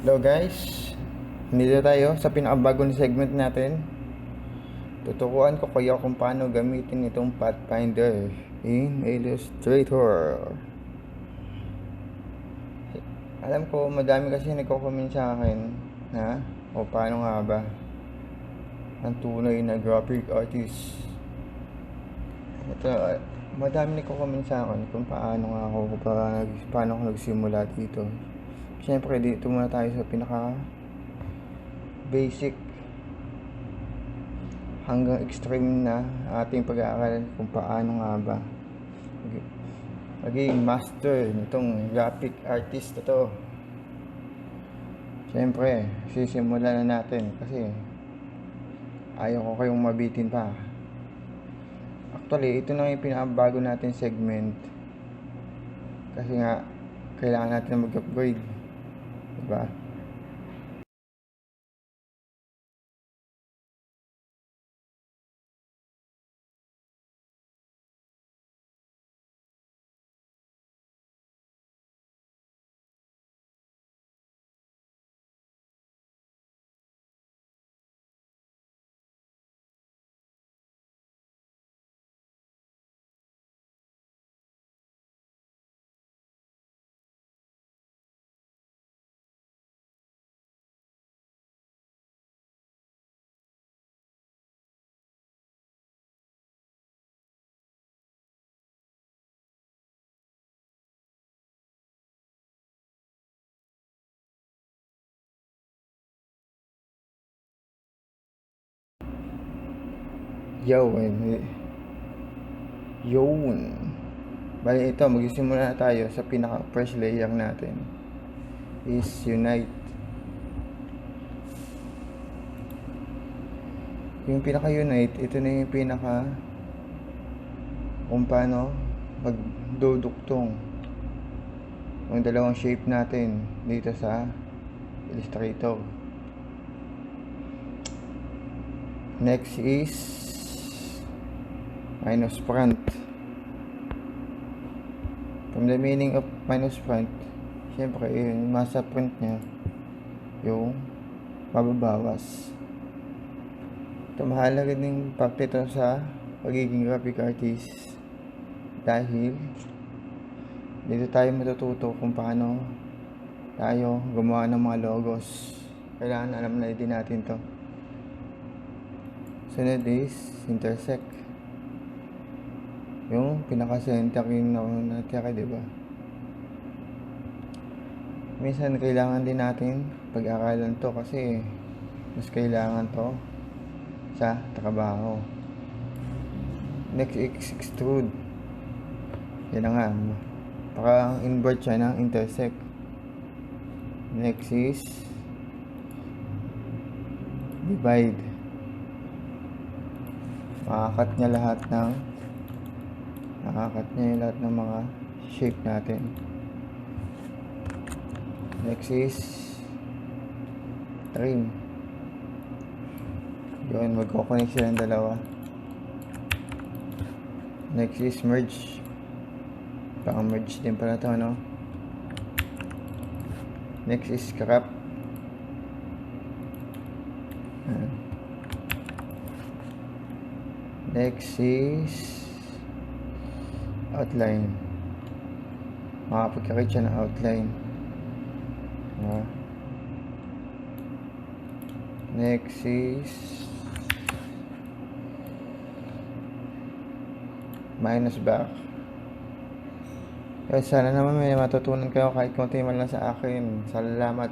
Hello guys, nandito tayo sa pinakabagong segment natin. Tuturuan ko kayo kung paano gamitin itong Pathfinder in Illustrator. Alam ko madami kasi nagko-comment sa akin na o paano nga ba ang tunay na graphic artist. Ito, madami nagko-comment sa akin kung paano nga ako paano ako nagsimula dito. Siyempre dito muna tayo sa pinaka basic hanggang extreme na ating pag-aaralan kung paano nga ba maging master nitong graphic artist na to. Siyempre, sisimulan na natin kasi ayaw ko kayong mabitin pa. Actually, ito na yung pinakabago natin segment kasi nga kailangan natin mag-upgrade, diba? Yun. Bali ito, magsisimula na tayo sa pinaka first layer natin is Unite. Yung pinaka Unite, ito na yung pinaka kung paano magduduktong yung dalawang shape natin dito sa Illustrator. Next is minus front. From the meaning of minus front, syempre yung masa front nya yung mababawas. Ito mahalaga din parte ito sa pagiging graphic artist dahil dito tayo matututo kung paano tayo gumawa ng mga logos. Kailangan alam na din natin to. Sunod is intersect. Yung pinaka-center yung natira, diba? Minsan kailangan din natin pag-aralan to kasi mas kailangan to sa trabaho. Next is extrude. Yan na nga. Parang invert siya ng intersect. Next is divide. Makakat niya yung lahat ng mga shape natin. Next is trim. Yun, magkoconnect silang dalawa. Next is merge. Baka merge din pala ito, no? Next is crop. Next is outline. Makapagkakit siya ng outline. Next is minus back. Sana naman may matutunan kayo kahit konti man lang sa akin. Salamat.